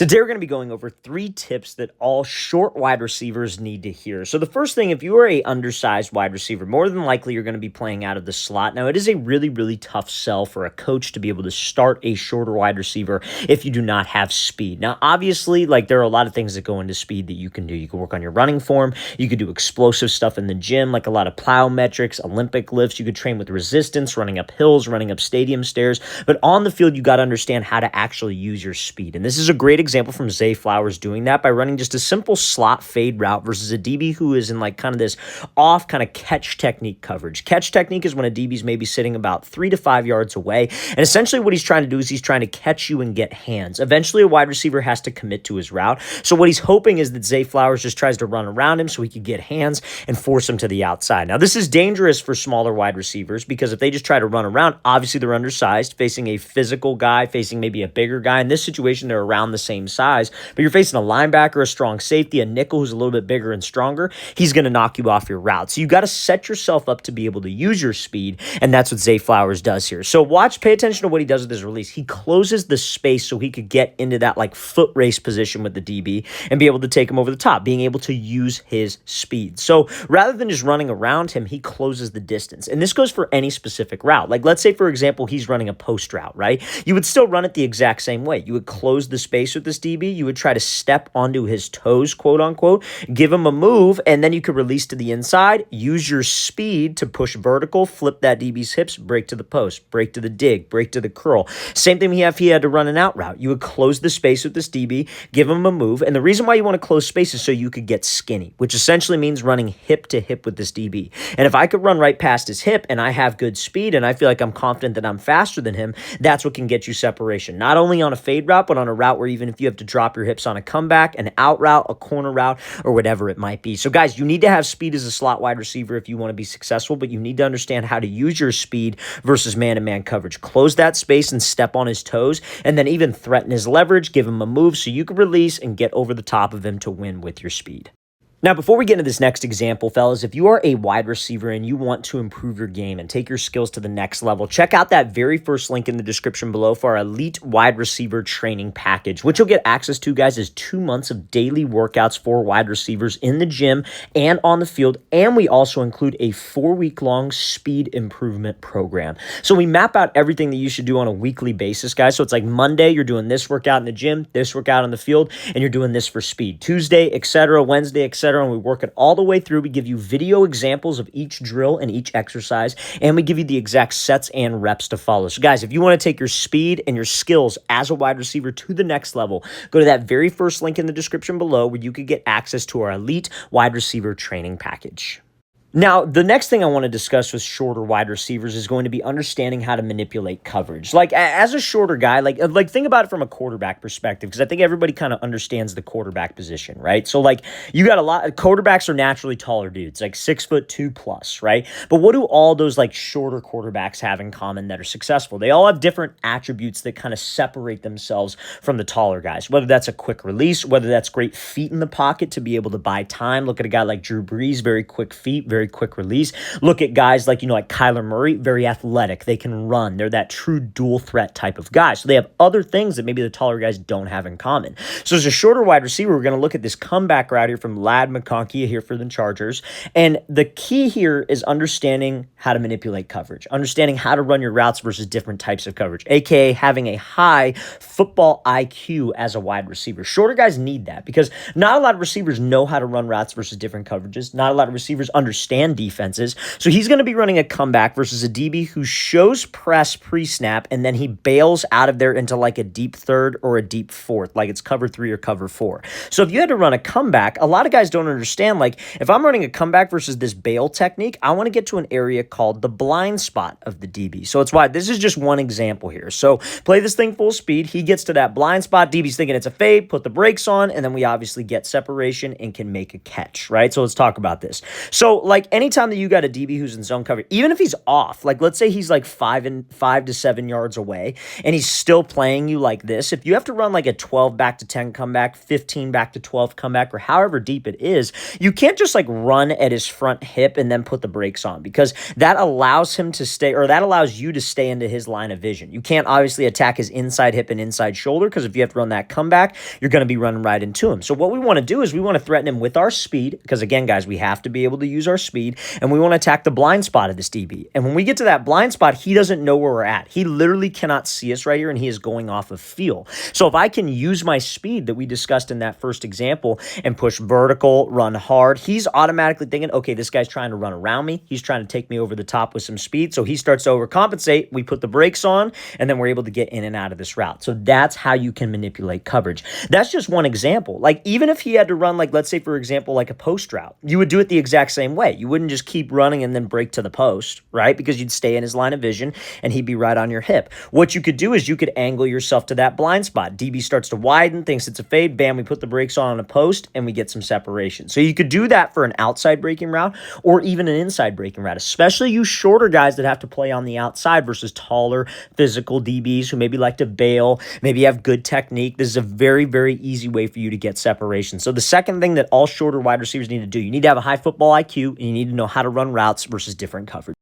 Today, we're going to be going over 3 tips that all short wide receivers need to hear. So the first thing, if you are a undersized wide receiver, more than likely you're going to be playing out of the slot. Now, it is a really, really tough sell for a coach to be able to start a shorter wide receiver if you do not have speed. Now, obviously, there are a lot of things that go into speed that you can do. You can work on your running form. You could do explosive stuff in the gym, like a lot of plyometrics, Olympic lifts. You could train with resistance, running up hills, running up stadium stairs. But on the field, you got to understand how to actually use your speed. And this is a great example from Zay Flowers doing that by running just a simple slot fade route versus a DB who is in kind of this off catch technique coverage. Catch technique is when a DB is maybe sitting about 3 to 5 yards away. And essentially what he's trying to do is he's trying to catch you and get hands. Eventually a wide receiver has to commit to his route. So what he's hoping is that Zay Flowers just tries to run around him so he could get hands and force him to the outside. Now this is dangerous for smaller wide receivers because if they just try to run around, obviously they're undersized, facing a physical guy, facing maybe a bigger guy. In this situation, they're around the same size, but you're facing a linebacker, a strong safety, a nickel who's a little bit bigger and stronger. He's going to knock you off your route. So you got to set yourself up to be able to use your speed, and that's what Zay Flowers does here. So pay attention to what he does with his release. He closes the space so he could get into that foot race position with the DB and be able to take him over the top, being able to use his speed. So rather than just running around him, he closes the distance. And this goes for any specific route. Let's say, for example, he's running a post route, right? You would still run it the exact same way. You would close the space with this DB. You would try to step onto his toes, quote unquote, give him a move, and then you could release to the inside, use your speed to push vertical, flip that DB's hips, break to the post, break to the dig, break to the curl. Same thing if he had to run an out route. You would close the space with this DB, give him a move, and the reason why you want to close space is so you could get skinny, which essentially means running hip to hip with this DB. And if I could run right past his hip and I have good speed and I feel like I'm confident that I'm faster than him, that's what can get you separation. Not only on a fade route, but on a route where even if you have to drop your hips on a comeback, an out route, a corner route, or whatever it might be. So guys, you need to have speed as a slot wide receiver if you want to be successful, but you need to understand how to use your speed versus man-to-man coverage. Close that space and step on his toes, and then even threaten his leverage, give him a move so you can release and get over the top of him to win with your speed. Now, before we get into this next example, fellas, if you are a wide receiver and you want to improve your game and take your skills to the next level, check out that very first link in the description below for our Elite Wide Receiver Training Package. What you'll get access to, guys, is 2 months of daily workouts for wide receivers in the gym and on the field, and we also include a 4-week-long speed improvement program. So we map out everything that you should do on a weekly basis, guys. So it's like Monday, you're doing this workout in the gym, this workout on the field, and you're doing this for speed. Tuesday, etc., Wednesday, etc., and we work it all the way through. We give you video examples of each drill and each exercise, and we give you the exact sets and reps to follow. So guys, if you want to take your speed and your skills as a wide receiver to the next level, go to that very first link in the description below where you could get access to our Elite Wide Receiver Training Package. Now, the next thing I want to discuss with shorter wide receivers is going to be understanding how to manipulate coverage. As a shorter guy, think about it from a quarterback perspective, because I think everybody kind of understands the quarterback position, right? So, you got a lot of quarterbacks are naturally taller dudes, 6'2" plus, right? But what do all those shorter quarterbacks have in common that are successful? They all have different attributes that kind of separate themselves from the taller guys, whether that's a quick release, whether that's great feet in the pocket to be able to buy time. Look at a guy like Drew Brees, very quick feet, very quick release. Look at guys like Kyler Murray, very athletic. They can run. They're that true dual threat type of guy. So they have other things that maybe the taller guys don't have in common. So as a shorter wide receiver, we're going to look at this comeback route here from Ladd McConkey here for the Chargers. And the key here is understanding how to manipulate coverage, understanding how to run your routes versus different types of coverage, aka having a high football IQ as a wide receiver. Shorter guys need that because not a lot of receivers know how to run routes versus different coverages. Not a lot of receivers understand defenses. So he's going to be running a comeback versus a DB who shows press pre-snap and then he bails out of there into a deep third or a deep fourth, like it's cover 3 or cover 4. So if you had to run a comeback, a lot of guys don't understand, if I'm running a comeback versus this bail technique, I want to get to an area called the blind spot of the DB. So it's why this is just one example here. So play this thing full speed. He gets to that blind spot. DB's thinking it's a fade, put the brakes on, and then we obviously get separation and can make a catch, right? So let's talk about this. So like anytime that you got a DB who's in zone coverage, even if he's off, like let's say he's like 5 to 7 yards away and he's still playing you like this, if you have to run like a 12 back to 10 comeback, 15 back to 12 comeback, or however deep it is, you can't just like run at his front hip and then put the brakes on, because that allows him to stay, or that allows you to stay into his line of vision. You can't obviously attack his inside hip and inside shoulder, because if you have to run that comeback, you're going to be running right into him. So what we want to do is we want to threaten him with our speed, because again, guys, we have to be able to use our speed, and we want to attack the blind spot of this DB. And when we get to that blind spot, he doesn't know where we're at. He literally cannot see us right here, and he is going off of feel. So if I can use my speed that we discussed in that first example and push vertical, run hard, he's automatically thinking, okay, this guy's trying to run around me. He's trying to take me over the top with some speed. So he starts to overcompensate. We put the brakes on, and then we're able to get in and out of this route. So that's how you can manipulate coverage. That's just one example. Like even if he had to run, like let's say for example, like a post route, you would do it the exact same way. You wouldn't just keep running and then break to the post, right? Because you'd stay in his line of vision and he'd be right on your hip. What you could do is you could angle yourself to that blind spot. DB starts to widen, thinks it's a fade, bam, we put the brakes on a post and we get some separation. So you could do that for an outside breaking route or even an inside breaking route, especially you shorter guys that have to play on the outside versus taller physical DBs who maybe like to bail, maybe have good technique. This is a very, very easy way for you to get separation. So the second thing that all shorter wide receivers need to do, you need to have a high football IQ and you need to know how to run routes versus different coverage.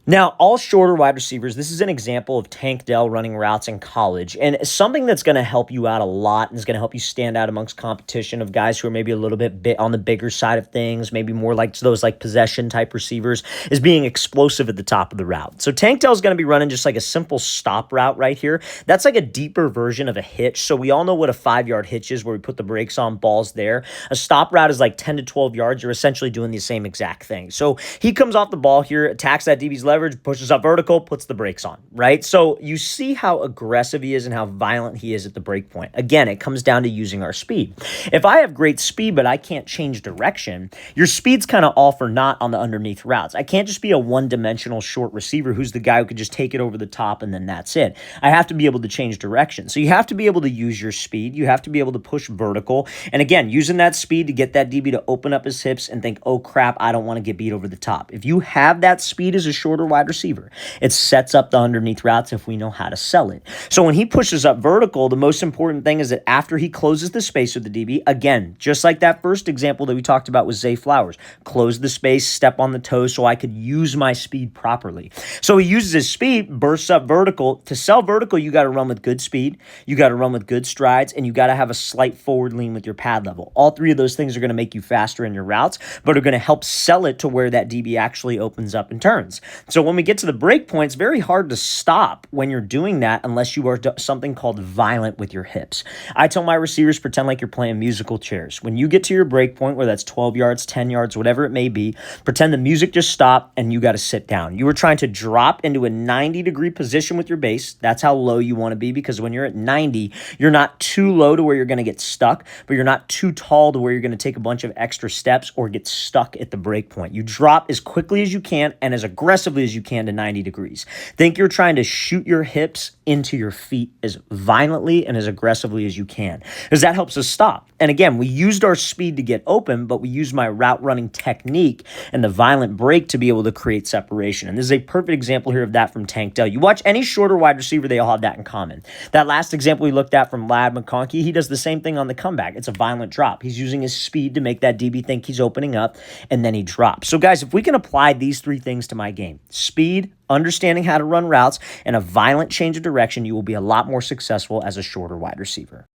Now, all shorter wide receivers, this is an example of Tank Dell running routes in college, and something that's going to help you out a lot and is going to help you stand out amongst competition of guys who are maybe a little bit on the bigger side of things, maybe more like those like possession type receivers, is being explosive at the top of the route. So Tank Dell is going to be running just like a simple stop route right here. That's like a deeper version of a hitch. So we all know what a 5-yard hitch is, where we put the brakes on, balls there. A stop route is like 10 to 12 yards. You're essentially doing the same exact thing. So he comes off the ball here, attacks that DB's leverage, pushes up vertical, puts the brakes on, right? So you see how aggressive he is and how violent he is at the break point. Again, it comes down to using our speed. If I have great speed, but I can't change direction, your speed's kind of all for naught on the underneath routes. I can't just be a one-dimensional short receiver who's the guy who could just take it over the top and then that's it. I have to be able to change direction. So you have to be able to use your speed. You have to be able to push vertical. And again, using that speed to get that DB to open up his hips and think, oh crap, I don't want to get beat over the top. If you have that speed as a shorter wide receiver, it sets up the underneath routes if we know how to sell it. So when he pushes up vertical, the most important thing is that after he closes the space with the DB, again, just like that first example that we talked about with Zay Flowers, close the space, step on the toes so I could use my speed properly. So he uses his speed, bursts up vertical. To sell vertical, you got to run with good speed, you got to run with good strides, and you got to have a slight forward lean with your pad level. All three of those things are going to make you faster in your routes, but are going to help sell it to where that DB actually opens up and turns. So when we get to the break point, it's very hard to stop when you're doing that unless you are something called violent with your hips. I tell my receivers, pretend like you're playing musical chairs. When you get to your break point, where that's 12 yards, 10 yards, whatever it may be, pretend the music just stopped and you got to sit down. You are trying to drop into a 90-degree position with your base. That's how low you want to be, because when you're at 90, you're not too low to where you're going to get stuck, but you're not too tall to where you're going to take a bunch of extra steps or get stuck at the break point. You drop as quickly as you can and as aggressively as you can to 90 degrees. Think you're trying to shoot your hips into your feet as violently and as aggressively as you can, because that helps us stop. And again, we used our speed to get open, but we used my route running technique and the violent break to be able to create separation. And this is a perfect example here of that from Tank Dell. You watch any shorter wide receiver, they all have that in common. That last example we looked at from Ladd McConkey, he does the same thing on the comeback. It's a violent drop. He's using his speed to make that DB think he's opening up, and then he drops. So guys, if we can apply these three things to my game, speed, understanding how to run routes, and a violent change of direction, you will be a lot more successful as a shorter wide receiver.